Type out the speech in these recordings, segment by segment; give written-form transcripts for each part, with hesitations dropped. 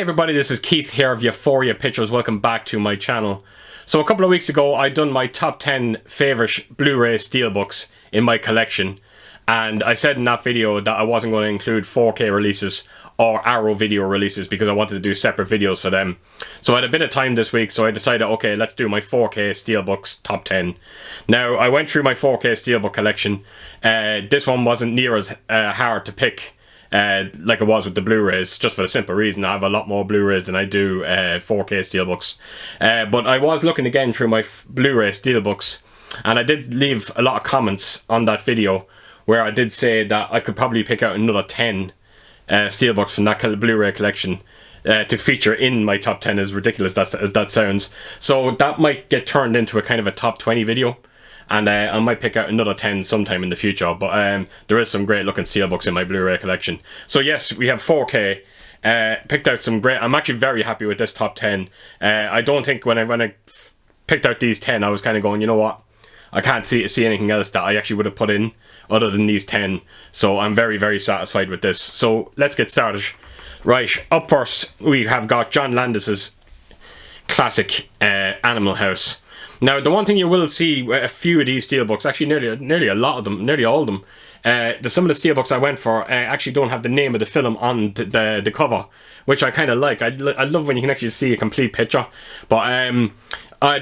Hey everybody, this is Keith here of Euphoria Pictures. Welcome back to my channel. So a couple of weeks ago I done my top 10 favourite Blu-ray Steelbooks in my collection, and I said in that video that I wasn't going to include 4K releases or Arrow video releases because I wanted to do separate videos for them. So I had a bit of time this week, so I decided, okay, let's do my 4K Steelbooks top 10. Now I went through my 4K Steelbook collection. This one wasn't near as hard to pick like it was with the Blu-rays, just for the simple reason I have a lot more Blu-rays than I do 4K Steelbooks. But I was looking again through my Blu-ray Steelbooks, and I did leave a lot of comments on that video where I did say that I could probably pick out another 10 Steelbooks from that Blu-ray collection to feature in my top 10, as ridiculous as that sounds. So that might get turned into a kind of a top 20 video. And I might pick out another 10 sometime in the future. But there is some great looking Steelbooks in my Blu-ray collection. So yes, we have 4K. Picked out some great... I'm actually very happy with this top 10. I don't think when I picked out these 10, I was kind of going, you know what? I can't see anything else that I actually would have put in other than these 10. So I'm very, very satisfied with this. So let's get started. Right, up first, we have got John Landis's classic Animal House. Now, the one thing you will see a few of these Steelbooks, actually nearly a lot of them, nearly all of them, some of the Steelbooks I went for actually don't have the name of the film on the cover, which I kind of like. I love when you can actually see a complete picture. But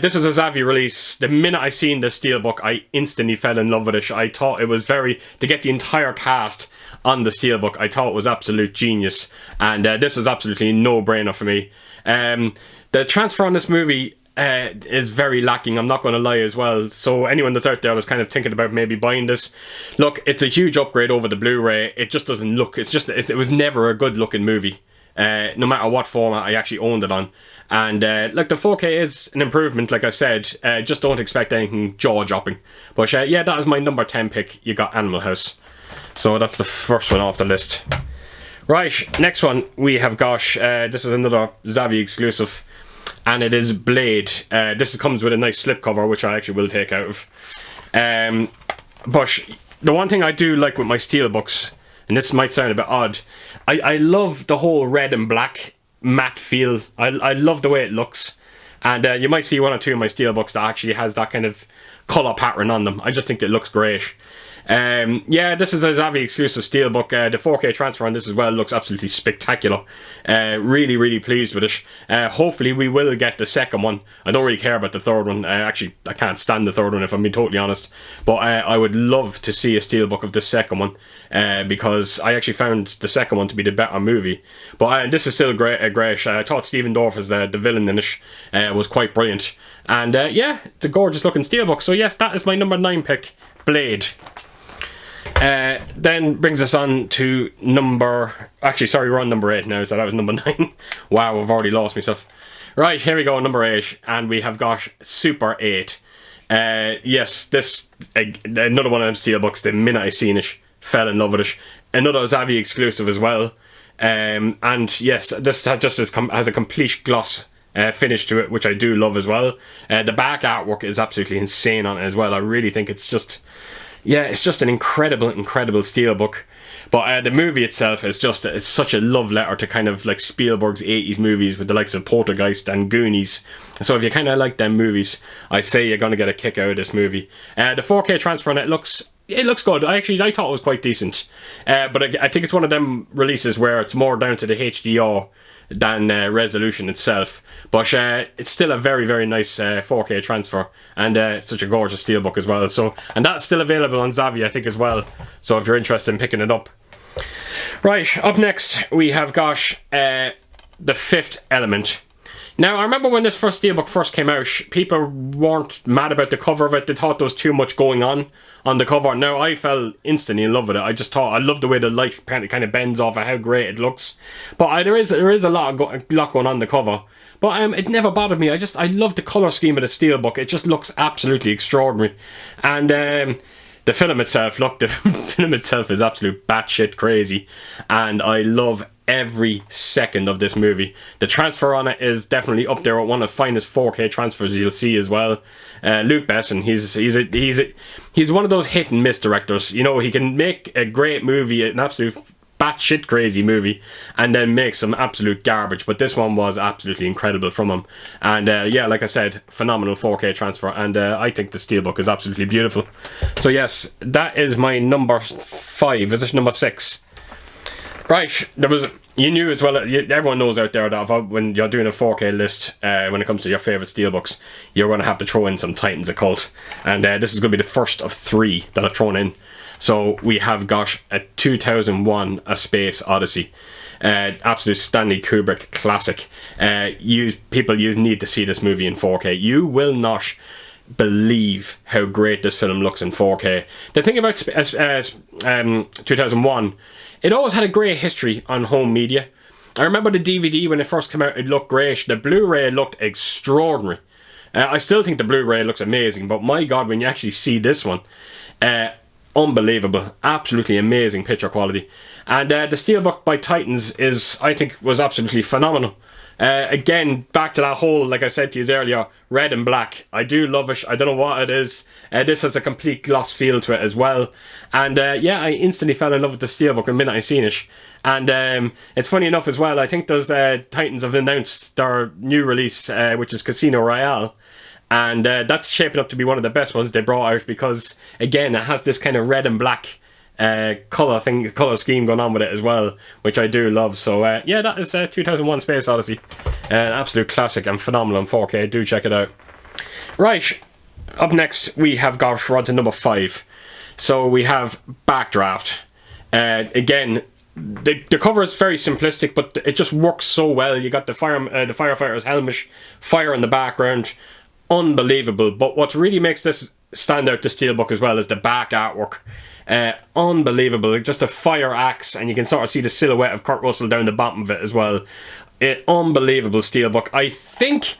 this was a Zavvi release. The minute I seen the Steelbook, I instantly fell in love with it. I thought it was to get the entire cast on the Steelbook, I thought it was absolute genius. And this was absolutely no-brainer for me. The transfer on this movie is very lacking, I'm not going to lie as well. So anyone that's out there that's kind of thinking about maybe buying this, look, it's a huge upgrade over the Blu-ray. It just doesn't look, it was never a good looking movie, no matter what format I actually owned it on. And like the 4K is an improvement, like I said. Just don't expect anything jaw-dropping. But yeah, that is my number 10 pick. You got Animal House. So that's the first one off the list. Right, next one we have got, this is another Zavvi exclusive, and it is Blade. This comes with a nice slipcover, which I actually will take out of. But the one thing I do like with my Steelbooks, and this might sound a bit odd, I love the whole red and black matte feel. I love the way it looks. And you might see one or two of my Steelbooks that actually has that kind of colour pattern on them. I just think it looks great. Yeah, this is a Zavvi exclusive Steelbook. The 4K transfer on this as well looks absolutely spectacular. Really, really pleased with it. Hopefully we will get the second one. I don't really care about the third one. Actually, I can't stand the third one if I'm being totally honest. But I would love to see a Steelbook of the second one, because I actually found the second one to be the better movie. But this is still great. I thought Stephen Dorff as the villain in it was quite brilliant. And yeah, it's a gorgeous looking Steelbook. So yes, that is my number 9 pick, Blade. Then brings us on to we're on number 8 now, so that was number 9. Wow, I've already lost myself. Right, here we go, number 8, and we have got Super 8. Yes, this, another one of them Steelbooks, the minute I seen it, fell in love with it. Another Zavvi exclusive as well. And yes, this has a complete gloss finish to it, which I do love as well. The back artwork is absolutely insane on it as well. I really think it's just... yeah, it's just an incredible Steelbook. But the movie itself is just, it's such a love letter to kind of like Spielberg's 80s movies with the likes of Poltergeist and Goonies. So if you kind of like them movies, I say you're going to get a kick out of this movie. The 4K transfer on it looks good. I thought it was quite decent. But I think it's one of them releases where it's more down to the HDR than resolution itself. But it's still a very, very nice 4K transfer, and such a gorgeous Steelbook as well. So, and that's still available on Zavvi, I think, as well. So if you're interested in picking it up. Right, up next we have got The Fifth Element. Now, I remember when this Steelbook first came out, people weren't mad about the cover of it. They thought there was too much going on the cover. Now, I fell instantly in love with it. I just thought, I love the way the light kind of bends off and how great it looks. But there is a lot going on the cover. But it never bothered me. I love the colour scheme of the Steelbook. It just looks absolutely extraordinary. And the film itself, look, the film itself is absolute batshit crazy. And I love every second of this movie. The transfer on it is definitely up there with one of the finest 4K transfers you'll see as well. Luc Besson, he's one of those hit and miss directors. You know, he can make a great movie, an absolute batshit crazy movie and then make some absolute garbage. But this one was absolutely incredible from him. And yeah, like I said, phenomenal 4K transfer. And I think the Steelbook is absolutely beautiful. So yes, that is my number 5. Is this number 6? Right, there was... You knew as well, everyone knows out there that when you're doing a 4K list, when it comes to your favourite Steelbooks, you're going to have to throw in some Titans Occult. And this is going to be the first of 3 that I've thrown in. So we have got a 2001 A Space Odyssey. Absolute Stanley Kubrick classic. People need to see this movie in 4K. You will not believe how great this film looks in 4K. The thing about 2001, it always had a great history on home media. I remember the DVD when it first came out, it looked great. The Blu-ray looked extraordinary. I still think the Blu-ray looks amazing, but my God, when you actually see this one, unbelievable. Absolutely amazing picture quality. And the Steelbook by Titans was absolutely phenomenal. Again, back to that whole, like I said to you earlier, red and black. I do love it. I don't know what it is. This has a complete gloss feel to it as well. And yeah, I instantly fell in love with the Steelbook the minute I seen it. And it's funny enough as well, I think those Titans have announced their new release, which is Casino Royale. And that's shaping up to be one of the best ones they brought out because, again, it has this kind of red and black colour scheme going on with it as well, which I do love. So yeah, that is 2001 Space Odyssey. An absolute classic and phenomenal in 4K. Do check it out. Right, up next we have we're on to number 5. So we have Backdraft. Again, the cover is very simplistic, but it just works so well. You got the firefighter's helmet, fire in the background. Unbelievable. But what really makes this stand out, the Steelbook as well, is the back artwork. Unbelievable. Just a fire axe, and you can sort of see the silhouette of Kurt Russell down the bottom of it as well. Unbelievable Steelbook. I think...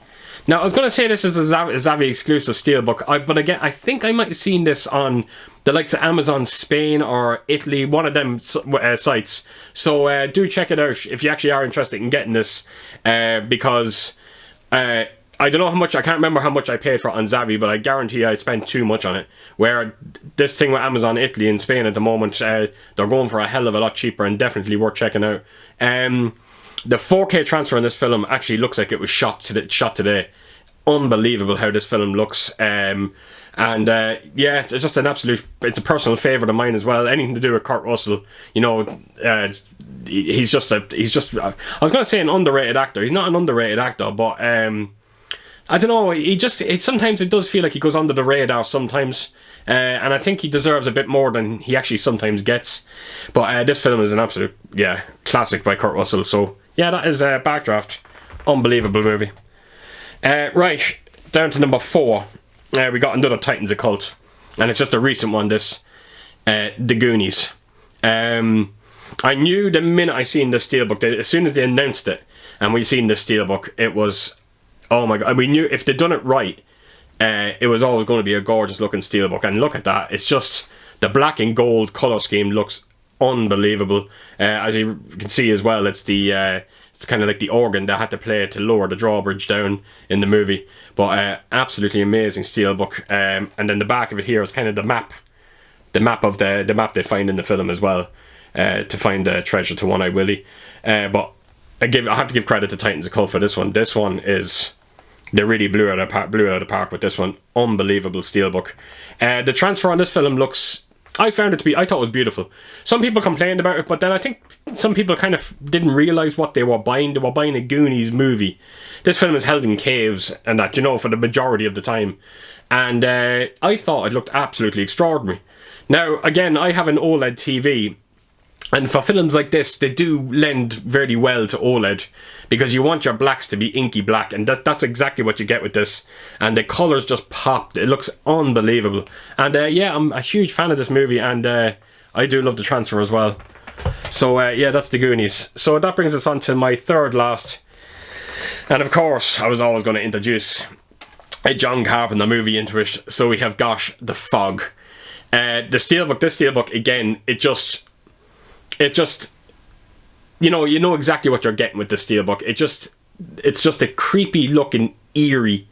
Now, I was going to say this is a Zavvi exclusive Steelbook, but again, I think I might have seen this on the likes of Amazon Spain or Italy, one of them sites. So do check it out if you actually are interested in getting this, because... I don't know how much, I can't remember how much I paid for it on Zavvi, but I guarantee I spent too much on it. Where this thing with Amazon Italy and Spain at the moment, they're going for a hell of a lot cheaper and definitely worth checking out. The 4K transfer on this film actually looks like it was shot today. Unbelievable how this film looks. And yeah, it's just an absolute, it's a personal favourite of mine as well. Anything to do with Kurt Russell, you know, he's just I was going to say an underrated actor. He's not an underrated actor, but I don't know, sometimes it does feel like he goes under the radar sometimes, and I think he deserves a bit more than he actually sometimes gets. But this film is an absolute, yeah, classic by Kurt Russell. So yeah, that is Backdraft. Unbelievable movie. Right, down to number 4. We got another Titans Occult, and it's just a recent one, this. The Goonies. I knew the minute I seen the Steelbook, as soon as they announced it, and we seen the Steelbook, it was... Oh my God, we knew if they'd done it right, it was always going to be a gorgeous looking Steelbook. And look at that, it's just, the black and gold colour scheme looks unbelievable. As you can see as well, it's kind of like the organ they had to play to lower the drawbridge down in the movie. But absolutely amazing Steelbook. And then the back of it here is kind of the map of the map they find in the film as well, to find the treasure to One Eye Willie. But I have to give credit to Titans Occult for this one. This one is... They really blew it out of the park with this one. Unbelievable Steelbook. The transfer on this film looks... I thought it was beautiful. Some people complained about it, but then I think some people kind of didn't realise what they were buying. They were buying a Goonies movie. This film is held in caves and that, you know, for the majority of the time. And I thought it looked absolutely extraordinary. Now, again, I have an OLED TV. And for films like this, they do lend very well to OLED, because you want your blacks to be inky black, and that's exactly what you get with this. And the colours just popped. It looks unbelievable. And yeah, I'm a huge fan of this movie, and I do love the transfer as well. So yeah, that's the Goonies. So that brings us on to my third last. And of course, I was always going to introduce a John Carpenter movie into it. So we have got The Fog. This Steelbook, again, it just, you know exactly what you're getting with the Steelbook. It's just a creepy looking, eerie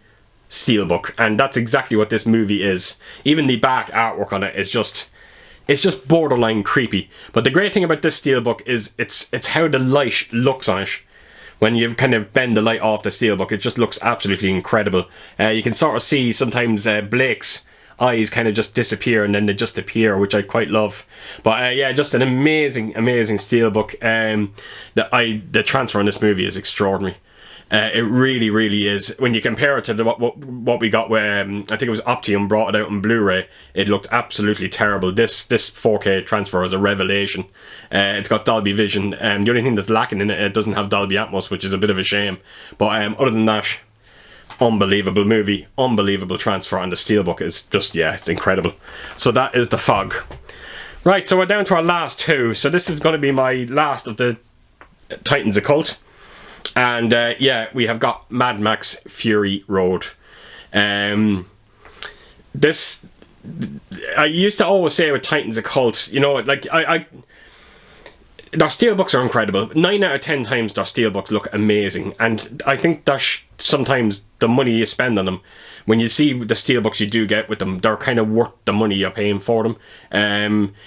Steelbook, and that's exactly what this movie is. Even the back artwork on it is just, it's just borderline creepy. But the great thing about this Steelbook is it's how the light looks on it. When you kind of bend the light off the Steelbook, it just looks absolutely incredible. You can sort of see sometimes Blake's eyes kind of just disappear and then they just appear, which I quite love. But yeah, just an amazing Steelbook. The transfer on this movie is extraordinary. It really, really is. When you compare it to what we got where I think it was Optium brought it out on Blu-ray, it looked absolutely terrible. This 4K transfer is a revelation. It's got Dolby Vision. The only thing that's lacking in it, it doesn't have Dolby Atmos, which is a bit of a shame. But other than that, unbelievable movie, unbelievable transfer, and the Steelbook is just, yeah, it's incredible. So that is The Fog. Right, so we're down to our last two. So this is going to be my last of the Titans Occult. And yeah, we have got Mad Max Fury Road. This, I used to always say with Titans Occult, you know, like their Steelbooks are incredible. 9 out of 10 times their Steelbooks look amazing, and I think that sometimes the money you spend on them, when you see the Steelbooks you do get with them, they're kind of worth the money you're paying for them.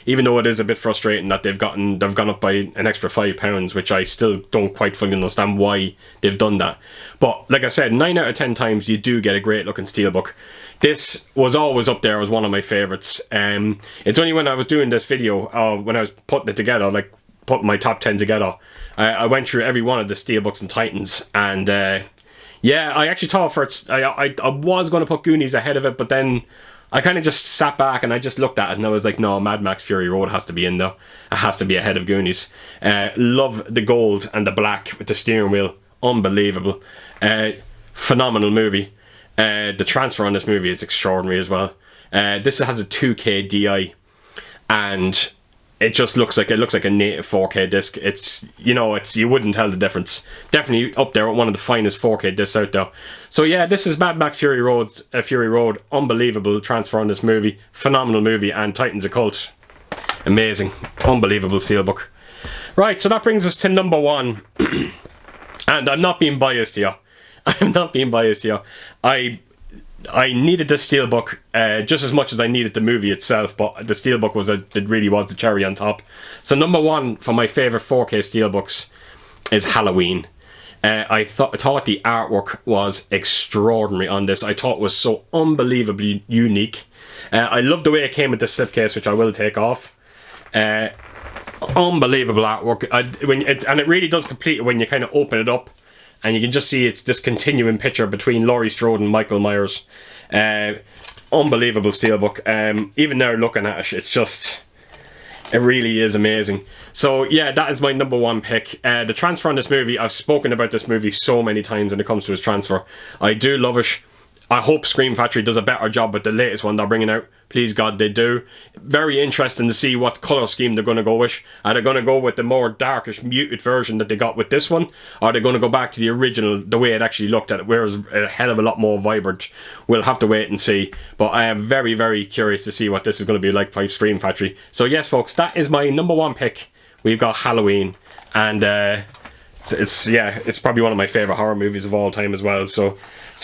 Even though it is a bit frustrating that they've gone up by an extra £5, which I still don't quite fully understand why they've done that. But like I said, 9 out of 10 times you do get a great looking Steelbook. This was always up there as one of my favourites. It's only when I was doing this video, when I was putting it together, like putting my top 10 together, I went through every one of the Steelbooks and Titans, and yeah, I actually thought I was going to put Goonies ahead of it, but then I kind of just sat back and I just looked at it and I was like, no, Mad Max Fury Road has to be in there. It has to be ahead of Goonies. Love the gold and the black with the steering wheel. Unbelievable. Phenomenal movie. The transfer on this movie is extraordinary as well. This has a 2K DI, and it just looks like a native 4K disc. It's, you know, you wouldn't tell the difference. Definitely up there with one of the finest 4K discs out there. So yeah, this is Mad Max Fury Road. Unbelievable transfer on this movie. Phenomenal movie. And Titans Occult. Amazing. Unbelievable Steelbook. Right, so that brings us to number 1. And I'm not being biased here. I'm not being biased here. I needed this Steelbook just as much as I needed the movie itself, but the Steelbook really was the cherry on top. So number 1 for my favourite 4K Steelbooks is Halloween. I thought the artwork was extraordinary on this. I thought it was so unbelievably unique. I love the way it came with the slipcase, which I will take off. Unbelievable artwork. And it really does complete it when you kind of open it up. And you can just see it's this continuing picture between Laurie Strode and Michael Myers. Unbelievable Steelbook. Even now looking at it, it's just, it really is amazing. So yeah, that is my number 1 pick. The transfer on this movie, I've spoken about this movie so many times when it comes to its transfer. I do love it. I hope Scream Factory does a better job with the latest one they're bringing out. Please God, they do. Very interesting to see what colour scheme they're going to go with. Are they going to go with the more darkish, muted version that they got with this one? Or are they going to go back to the original, the way it actually looked at it, where it was a hell of a lot more vibrant? We'll have to wait and see. But I am very, very curious to see what this is going to be like by Scream Factory. So yes, folks, that is my number 1 pick. We've got Halloween. And it's probably one of my favourite horror movies of all time as well. So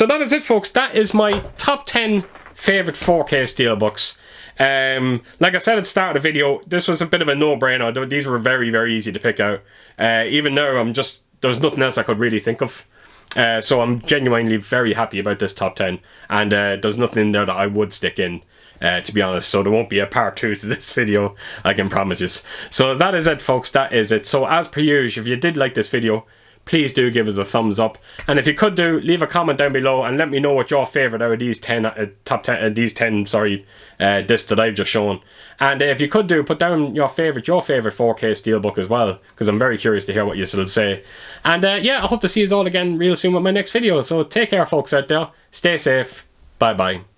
that is it, folks. That is my top 10 favourite 4K Steelbooks. Like I said at the start of the video, this was a bit of a no-brainer. These were very, very easy to pick out. Even now, there was nothing else I could really think of. So I'm genuinely very happy about this top 10. And there's nothing in there that I would stick in, to be honest. So there won't be a part 2 to this video, I can promise you. So that is it, folks. That is it. So as per usual, if you did like this video, please do give us a thumbs up, and if you could leave a comment down below and let me know what your favourite out of these 10 discs that I've just shown. And if you could put down your favourite 4K Steelbook as well, because I'm very curious to hear what you will say. And yeah, I hope to see you all again real soon with my next video. So take care, folks out there. Stay safe. Bye bye.